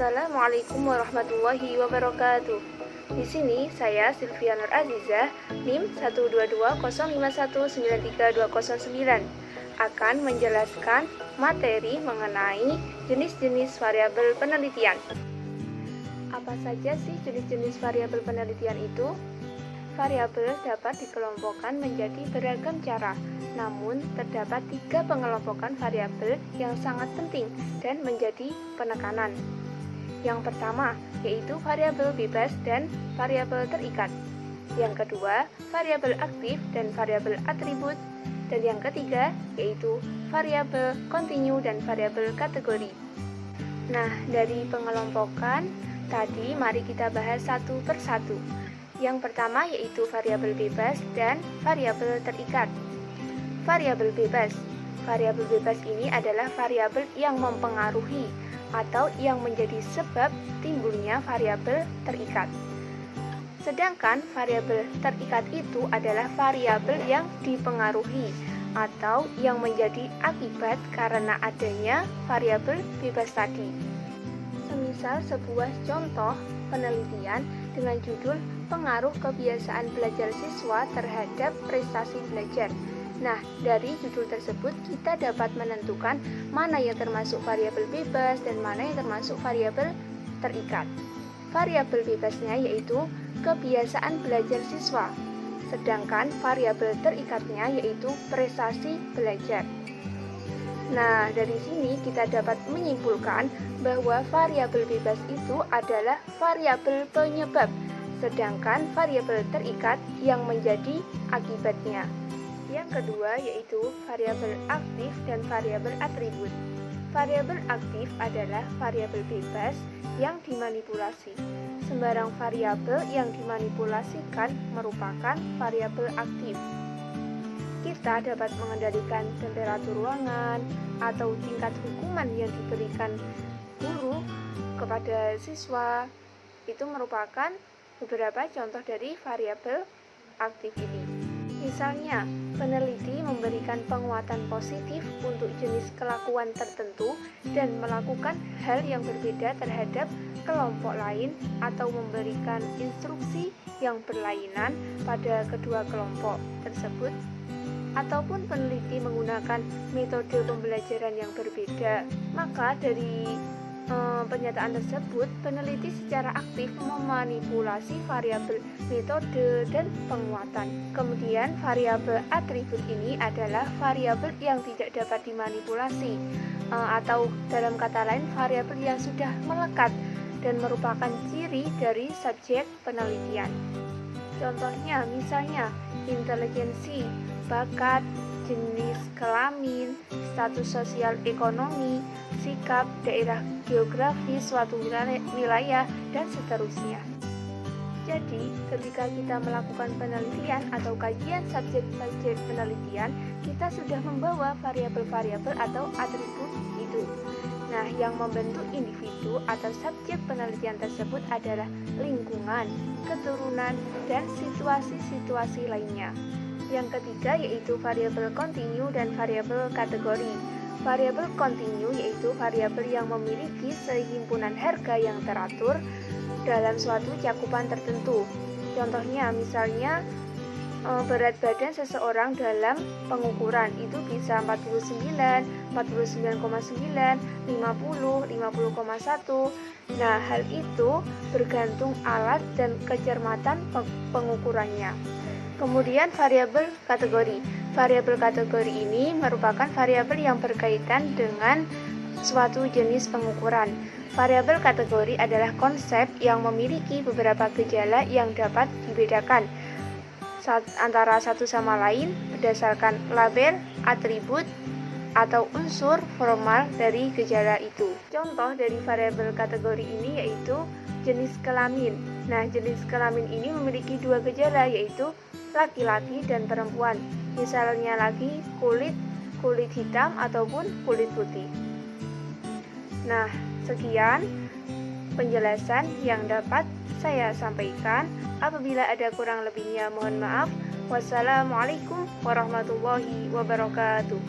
Assalamualaikum warahmatullahi wabarakatuh. Di sini saya Sylvia Nur Azizah, NIM 12205193209 akan menjelaskan materi mengenai jenis-jenis variabel penelitian. Apa saja sih jenis-jenis variabel penelitian itu? Variabel dapat dikelompokkan menjadi beragam cara, namun terdapat 3 pengelompokan variabel yang sangat penting dan menjadi penekanan. Yang pertama, yaitu variabel bebas dan variabel terikat. Yang kedua, variabel aktif dan variabel atribut. Dan yang ketiga, yaitu variabel kontinu dan variabel kategori. Nah, dari pengelompokan tadi mari kita bahas satu persatu. Yang pertama yaitu variabel bebas dan variabel terikat. Variabel bebas. Variabel bebas ini adalah variabel yang mempengaruhi atau yang menjadi sebab timbulnya variabel terikat. Sedangkan variabel terikat itu adalah variabel yang dipengaruhi atau yang menjadi akibat karena adanya variabel bebas tadi. Semisal sebuah contoh penelitian dengan judul pengaruh kebiasaan belajar siswa terhadap prestasi belajar. Nah, dari judul tersebut kita dapat menentukan mana yang termasuk variabel bebas dan mana yang termasuk variabel terikat. Variabel bebasnya yaitu kebiasaan belajar siswa, sedangkan variabel terikatnya yaitu prestasi belajar. Nah, dari sini kita dapat menyimpulkan bahwa variabel bebas itu adalah variabel penyebab, sedangkan variabel terikat yang menjadi akibatnya. Yang kedua yaitu variabel aktif dan variabel atribut. Variabel aktif adalah variabel bebas yang dimanipulasi. Sembarang variabel yang dimanipulasikan merupakan variabel aktif. Kita dapat mengendalikan temperatur ruangan atau tingkat hukuman yang diberikan guru kepada siswa. Itu merupakan beberapa contoh dari variabel aktif ini. Misalnya, peneliti memberikan penguatan positif untuk jenis kelakuan tertentu dan melakukan hal yang berbeda terhadap kelompok lain atau memberikan instruksi yang berlainan pada kedua kelompok tersebut. Ataupun peneliti menggunakan metode pembelajaran yang berbeda. Maka dari pernyataan tersebut, peneliti secara aktif memanipulasi variabel metode dan penguatan. Kemudian variabel atribut ini adalah variabel yang tidak dapat dimanipulasi, atau dalam kata lain variabel yang sudah melekat dan merupakan ciri dari subjek penelitian. Contohnya misalnya intelijensi, bakat, jenis kelamin, status sosial ekonomi, sikap, daerah geografis suatu wilayah, dan seterusnya. Jadi, ketika kita melakukan penelitian atau kajian subjek-subjek penelitian, kita sudah membawa variabel-variabel atau atribut itu. Nah, yang membentuk individu atau subjek penelitian tersebut adalah lingkungan, keturunan, dan situasi-situasi lainnya. Yang ketiga yaitu variabel kontinu dan variabel kategori. Variabel kontinu yaitu variabel yang memiliki sehimpunan harga yang teratur dalam suatu cakupan tertentu. Contohnya misalnya berat badan seseorang dalam pengukuran itu bisa 49, 49,9, 50, 50,1. Nah, hal itu bergantung alat dan kecermatan pengukurannya. Kemudian variabel kategori. Variabel kategori ini merupakan variabel yang berkaitan dengan suatu jenis pengukuran. Variabel kategori adalah konsep yang memiliki beberapa gejala yang dapat dibedakan antara satu sama lain berdasarkan label, atribut, atau unsur formal dari gejala itu. Contoh dari variabel kategori ini yaitu jenis kelamin. Nah, jenis kelamin ini memiliki 2 gejala yaitu laki-laki dan perempuan. Misalnya lagi kulit hitam ataupun kulit putih. Nah, sekian penjelasan yang dapat saya sampaikan. Apabila ada kurang lebihnya mohon maaf. Wassalamualaikum warahmatullahi wabarakatuh.